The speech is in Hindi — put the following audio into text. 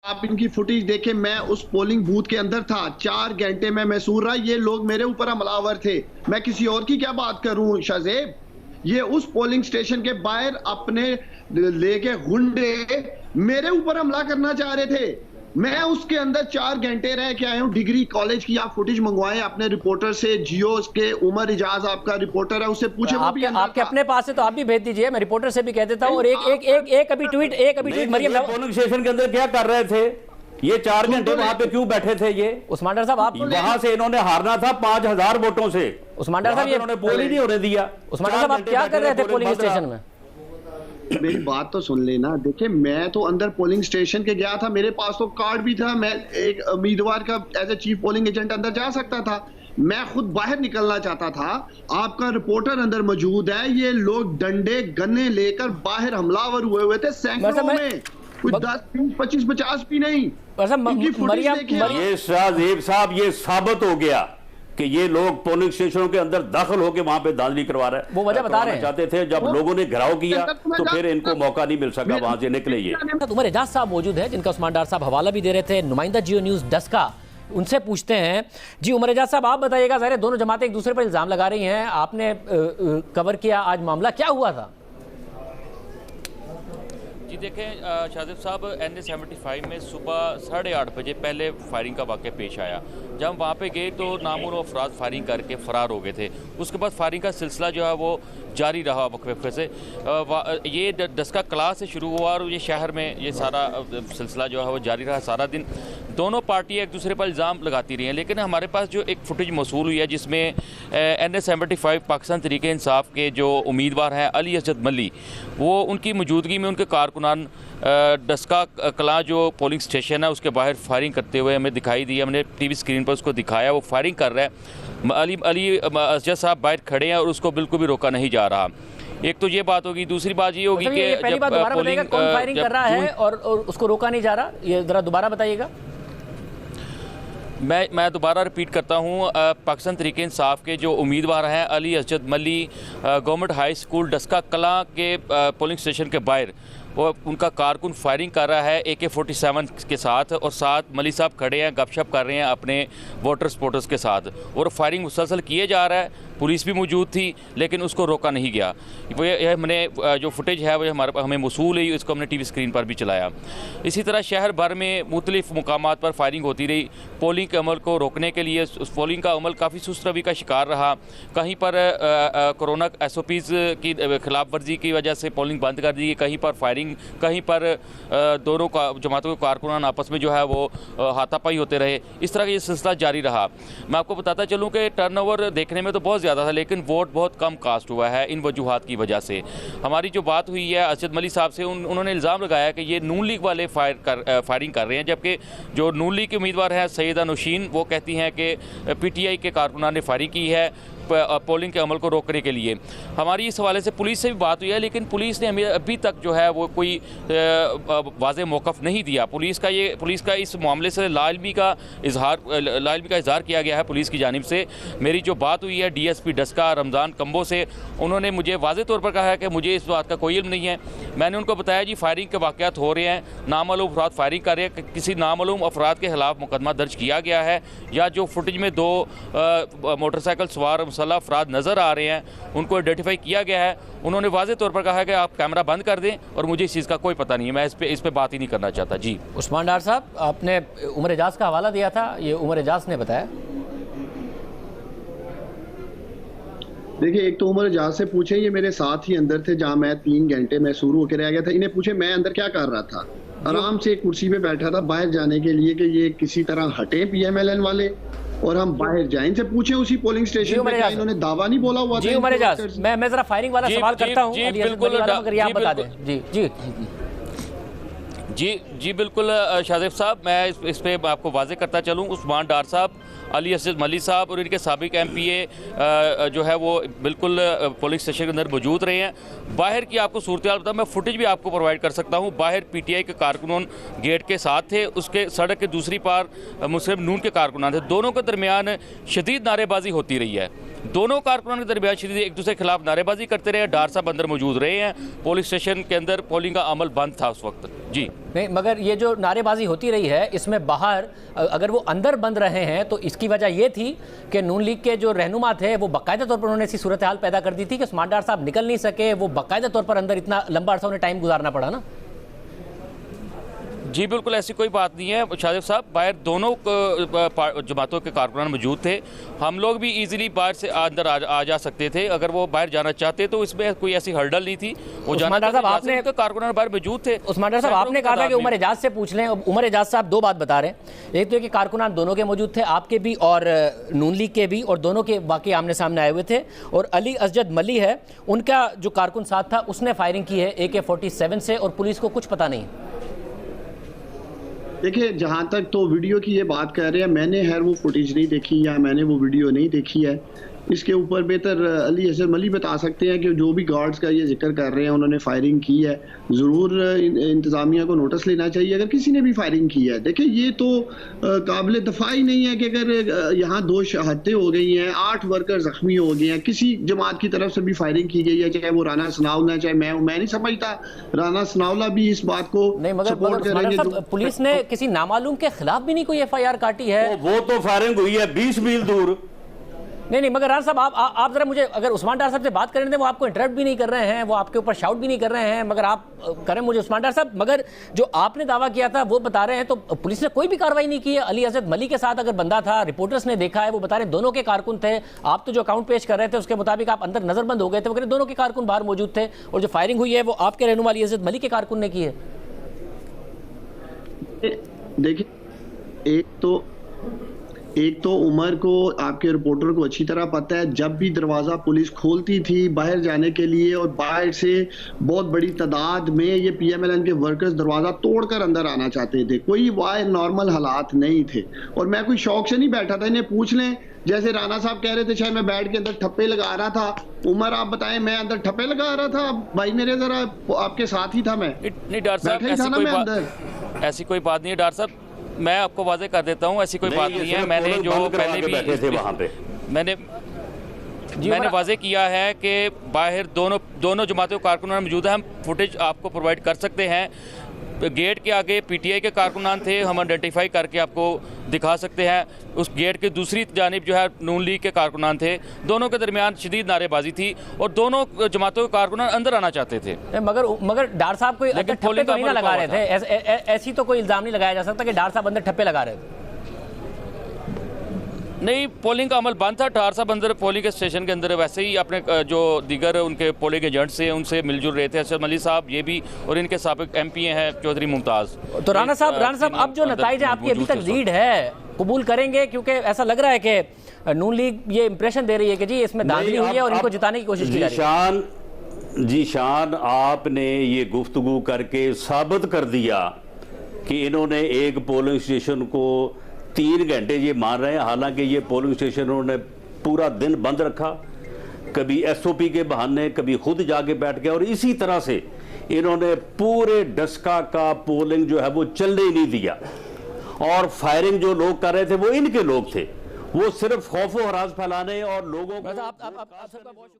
आप इनकी फुटेज देखें, मैं उस पोलिंग बूथ के अंदर था, 4 घंटे में महसूर रहा। ये लोग मेरे ऊपर हमलावर थे, मैं किसी और की क्या बात करूं शाहजेब। ये उस पोलिंग स्टेशन के बाहर अपने लेके गुंडे मेरे ऊपर हमला करना चाह रहे थे। मैं उसके अंदर 4 घंटे रह के आया हूं। डिग्री कॉलेज की आप फुटेज मंगवाएं अपने रिपोर्टर से, जियो के उमर इजाज आपका रिपोर्टर है, उससे पूछे। आपके अपने पास है तो आप भी भेज दीजिए, मैं रिपोर्टर से भी कह देता हूं। और एक अभी ट्वीट मरियम पोलिंग स्टेशन के अंदर क्या कर रहे थे ये 4 घंटे वहां पे क्यों बैठे थे ये? उस्मान डार साहब, आप वहां से इन्होंने हारना था 5000 वोटों से। उस्मान डार साहब, ये इन्होंने पोल ही नहीं होने दिया। उस्मान डार साहब, आप क्या कर रहे थे पोलिंग स्टेशन में? मेरी बात तो सुन लेना। देखिए, मैं तो अंदर पोलिंग स्टेशन के गया था, मेरे पास तो कार्ड भी था, मैं एक उम्मीदवार का as a chief polling agent अंदर जा सकता था। मैं खुद बाहर निकलना चाहता था। आपका रिपोर्टर अंदर मौजूद है। ये लोग डंडे गन्ने लेकर बाहर हमलावर हुए थे सैकड़ों में, कुछ 10, 20, 25, 50 भी नहीं। ये शाहजेब साहब, ये साबित हो गया कि ये लोग पोलिंग स्टेशनों के अंदर दाखिल होकर वहां पे धांधली करवा रहे हैं। वो वजह बता रहे हैं। चाहते थे, जब लोगों ने घेराव किया तो फिर इनको मौका नहीं मिल सका वहां से निकले। ये उमर एजाज साहब मौजूद है, जिनका उस्मान डार साहब हवाला भी दे रहे थे, नुमाइंदा जियो न्यूज़ डेस्क का। उनसे पूछते हैं। जी उमर एजाज साहब, आप बताइएगा, ज़ाहिर है दोनों जमातें एक दूसरे पर इल्ज़ाम लगा रही हैं, आपने कवर किया आज मामला, क्या हुआ था? जी देखें शाहजेब साहब, NA-75 में सुबह 8:30 बजे पहले फायरिंग का वाक़या पेश आया। जब हम वहाँ पे गए तो नामुर अफराद फायरिंग करके फ़रार हो गए थे। उसके बाद फायरिंग का सिलसिला जो है वो जारी रहा वक्फे से। ये डस्का क्लास से शुरू हुआ और ये शहर में ये सारा सिलसिला जो है वो जारी रहा सारा दिन। दोनों पार्टियाँ एक दूसरे पर इल्ज़ाम लगाती रही हैं, लेकिन हमारे पास जो एक फुटेज मौसूल हुई है जिसमें NA-75 पाकिस्तान तहरीक इंसाफ के जो उम्मीदवार हैं अली असद मल्ली, वो उनकी मौजूदगी में उनके कारकुनान डस्का कला जो पोलिंग स्टेशन है उसके बाहर फायरिंग करते हुए हमें दिखाई दी। हमने टीवी स्क्रीन पर उसको दिखाया, वो फायरिंग कर रहा है। अली असद साहब बाहर खड़े हैं और उसको बिल्कुल भी रोका नहीं जा रहा। एक तो ये बात होगी, दूसरी बात ये होगी कि पहली बात दोबारा बताइएगा, कौन फायरिंग कर रहा है और उसको रोका नहीं जा रहा, ये जरा दोबारा बताइएगा। मैं दोबारा रिपीट करता हूँ। पाकिस्तान तहरीक इंसाफ के जो उम्मीदवार हैं अली असद मल्ली गवर्नमेंट हाई स्कूल डस्का कला के पोलिंग स्टेशन के बाहर वो उनका कारकुन फायरिंग कर रहा है AK-47 के साथ, और साथ मली साहब खड़े हैं, गपशप कर रहे हैं अपने वोटर सपोर्टर्स के साथ, और फायरिंग मुसलसल किए जा रहा है। पुलिस भी मौजूद थी लेकिन उसको रोका नहीं गया। वो हमने जो फुटेज है वो हमें मौसूल है, इसको हमने टीवी स्क्रीन पर भी चलाया। इसी तरह शहर भर में मुख्तलिफ मुकामात पर फायरिंग होती रही। पोलिंग के अमल को रोकने के लिए उस पोलिंग का अमल काफ़ी सुस्त रवि का शिकार रहा। कहीं पर कोरोना SOPs की खिलाफ वर्जी की वजह से पोलिंग बंद कर दी, कहीं पर फायरिंग, कहीं पर दोनों जमातों के कारकुनान आपस में जो है वो हाथापाई होते रहे। इस तरह का ये सिलसिला जारी रहा। मैं आपको बताता चलूँ कि टर्नओवर देखने में तो बहुत ज़्यादा था, लेकिन वोट बहुत कम कास्ट हुआ है इन वजूहात की वजह से। हमारी जो बात हुई है असद मली साहब से, उन्होंने इल्ज़ाम लगाया कि ये नून लीग वाले फायरिंग कर रहे हैं, जबकि जो नून लीग के उम्मीदवार हैं सैयदा नौशीन, वो कहती हैं कि PTI के कारकुनान ने फायरिंग की है पोलिंग के अमल को रोकने के लिए। हमारी इस हवाले से पुलिस से भी बात हुई है, लेकिन पुलिस ने हमें अभी तक जो है वो कोई वाज़ेह मौक़िफ़ नहीं दिया। पुलिस का इस मामले से लाइलमी का इजहार किया गया है पुलिस की जानिब से। मेरी जो बात हुई है DSP डस्का रमज़ान कंबो से, उन्होंने मुझे वाज़ेह तौर पर कहा है कि मुझे इस बात का कोई इल्म नहीं है। मैंने उनको बताया जी फायरिंग के वाक़यात हो रहे हैं, नामालूम अफराद फायरिंग कर रहे हैं, किसी नामालूम अफराद के खिलाफ मुकदमा दर्ज किया गया है, या जो फुटेज में 2 मोटरसाइकिल सवार मुसल्लह अफराद नज़र आ रहे हैं उनको आइडेंटिफाई किया गया है। उन्होंने वाज़ेह तौर पर कहा है कि आप कैमरा बंद कर दें, और मुझे इस चीज़ का कोई पता नहीं है, मैं इस पे बात ही नहीं करना चाहता। जी उस्मान डार साहब, आपने उमर एजाज का हवाला दिया था, ये उमर एजाज ने बताया। देखिए, एक तो उमर एजाज से पूछे, ये मेरे साथ ही अंदर थे जहां मैं 3 घंटे में शुरू होकर रह गया था। इन्हें पूछे मैं अंदर क्या कर रहा था। आराम से एक कुर्सी पे बैठा था बाहर जाने के लिए कि ये किसी तरह हटे PMLN वाले और हम बाहर जाएं। इनसे पूछे उसी पोलिंग स्टेशन पे, इन्होंने दावा नहीं बोला हुआ था। जी उमर एजाज, मैं जरा फायरिंग वाला सवाल करता हूं, बिल्कुल अगर आप बता दें। जी बिल्कुल शाहजेब साहब, मैं इस पे आपको वाज़ेह करता चलूँ। उस्मान डार साहब, अली असद मली साहब और इनके साबिक MPA जो है वो बिल्कुल पोलिंग स्टेशन के अंदर मौजूद रहे हैं। बाहर की आपको सूरत हाल बताऊँ, मैं फुटेज भी आपको प्रोवाइड कर सकता हूँ। बाहर PTI के कारकुनान गेट के साथ थे, उसके सड़क के दूसरी पार मुस्लिम नून के कारकुनान थे। दोनों के दरमियान शदीद नारेबाजी होती रही है। दोनों कारकुनान के दरमियान शदीद एक दूसरे के खिलाफ नारेबाजी करते रहे। डार साहब अंदर मौजूद रहे हैं। पुलिस स्टेशन के अंदर पोलिंग का अमल बंद था उस वक्त। जी नहीं, मगर ये जो नारेबाजी होती रही है इसमें बाहर अगर वो अंदर बंद रहे हैं तो इसकी वजह ये थी कि नून लीग के जो रहनुमा थे वो बाकायदा तौर पर उन्होंने ऐसी सूरत हाल पैदा कर दी थी कि उस्मान डार साहब निकल नहीं सके, वो बाकायदा तौर पर अंदर इतना लंबा अरसा उन्हें टाइम गुजारना पड़ा ना। जी बिल्कुल ऐसी कोई बात नहीं है शाजिब साहब, बाहर दोनों जमातों के कारकुनान मौजूद थे। हम लोग भी इजीली बाहर से अंदर आ जा सकते थे अगर वो बाहर जाना चाहते तो इसमें कोई ऐसी हर्डल नहीं थी। वो जाना आपने कारकुनान बाहर मौजूद थे। उस्मान डार साहब आपने कहा था कि उमर एजाज से पूछ लें। उमर एजाज साहब दो बात बता रहे हैं, एक तो कि कारकुनान दोनों के मौजूद थे, आपके भी और नून लीग के भी, और दोनों के वाकई आमने सामने आए हुए थे। और अली असजद मली है, उनका जो कारकुन साथ था उसने फायरिंग की है AK-47 से और पुलिस को कुछ पता नहीं। देखिए, जहाँ तक तो वीडियो की ये बात कर रहे हैं, मैंने वो फुटेज नहीं देखी या मैंने वो वीडियो नहीं देखी है। इसके ऊपर बेहतर अली असजद मली बता सकते हैं कि जो भी गार्ड्स का ये जिक्र कर रहे हैं उन्होंने फायरिंग की है। ज़रूर इंतज़ामिया को नोटिस लेना चाहिए अगर किसी ने भी फायरिंग की है। देखिए, ये तो काबिल दफा ही नहीं है कि अगर यहाँ 2 शहादतें हो गई हैं, 8 वर्कर जख्मी हो गए हैं, किसी जमात की तरफ से भी फायरिंग की गई है, चाहे वो राना सनाउल्ला चाहे मैं नहीं समझता राना सनाउल्ला भी इस बात को सपोर्ट करेंगे। पुलिस ने किसी नामालूम के खिलाफ भी नहीं कोई FIR काटी है। वो तो फायरिंग हुई है 20 मील दूर। नहीं, मगर राना साहब आप जरा मुझे, अगर उस्मान डार साहब से बात करें वो आपको इंटरप्ट भी नहीं कर रहे हैं, वो आपके ऊपर शाउट भी नहीं कर रहे हैं, मगर आप करें मुझे उस्मान डार साहब, मगर जो आपने दावा किया था वो बता रहे हैं तो पुलिस ने कोई भी कार्रवाई नहीं की है। अली असजद मली के साथ अगर बंदा था, रिपोर्टर्स ने देखा है, वो बता रहे दोनों के कारकुन थे। आप तो जो अकाउंट पेश कर रहे थे उसके मुताबिक आप अंदर नजरबंद हो गए थे, वो दोनों के कारकुन बाहर मौजूद थे और जो फायरिंग हुई है वो आपके रहनुमा अली असजद मली के कारकुन ने की है। देखिए, एक तो उमर को, आपके रिपोर्टर को अच्छी तरह पता है, जब भी दरवाज़ा पुलिस खोलती थी बाहर जाने के लिए और बाहर से बहुत बड़ी तादाद में ये PMLN के वर्कर्स दरवाज़ा तोड़कर अंदर आना चाहते थे। कोई वाह नॉर्मल हालात नहीं थे और मैं कोई शौक से नहीं बैठा था। इन्हें पूछ लें, जैसे राना साहब कह रहे थे शायद मैं बैठ के अंदर ठप्पे लगा रहा था। उमर आप बताएं, मैं अंदर ठप्पे लगा रहा था? भाई मेरे जरा आपके साथ ही था मैं। नहीं डार साहब, ऐसी कोई बात नहीं है डार साहब, मैं आपको वाज़ेह कर देता हूँ, ऐसी कोई बात नहीं है। मैंने जो पहले भी बैठे थे वहाँ पे मैंने वाज़ेह किया है कि बाहर दोनों जमातों के कारकुनान मौजूद हैं। हम फुटेज आपको प्रोवाइड कर सकते हैं। गेट के आगे PTI के कारकुनान थे, हम आइडेंटिफाई करके आपको दिखा सकते हैं। उस गेट के दूसरी जानिब जो है नून लीग के कारकुनान थे। दोनों के दरमियान शदीद नारेबाजी थी और दोनों जमातों के कारकुनान अंदर आना चाहते थे। मगर डार साहब कोई ठप्पे तो नहीं लगा रहे थे, ऐसी तो कोई इल्ज़ाम नहीं लगाया जा सकता कि डार साहब अंदर ठप्पे लगा रहे थे। नहीं, पोलिंग का अमल बंद था। डार साहब अंदर पोलिंग के स्टेशन के अंदर वैसे ही अपने जो दीगर उनके पोलिंग एजेंट्स हैं उनसे मिलजुल रहे थे। असजद मली साहब ये भी और इनके साबिक MP हैं चौधरी मुमताज़। तो राना साहब अब जो नतीजे आपकी अभी तक लीड है कबूल करेंगे, क्योंकि ऐसा लग रहा है कि नून लीग ये इंप्रेशन दे रही है कि जी इसमें धांधली हुई है और इनको जिताने की कोशिश की जा रही है। जीशान, आपने ये गुफ्तगू करके साबित कर दिया कि इन्होंने एक पोलिंग स्टेशन को 3 घंटे ये मान रहे हैं, हालांकि ये पोलिंग स्टेशन उन्होंने पूरा दिन बंद रखा, कभी SOP के बहाने, कभी खुद जाके बैठ गया और इसी तरह से इन्होंने पूरे डस्का का पोलिंग जो है वो चलने ही नहीं दिया। और फायरिंग जो लोग कर रहे थे वो इनके लोग थे, वो सिर्फ खौफ व हरास फैलाने और लोगों को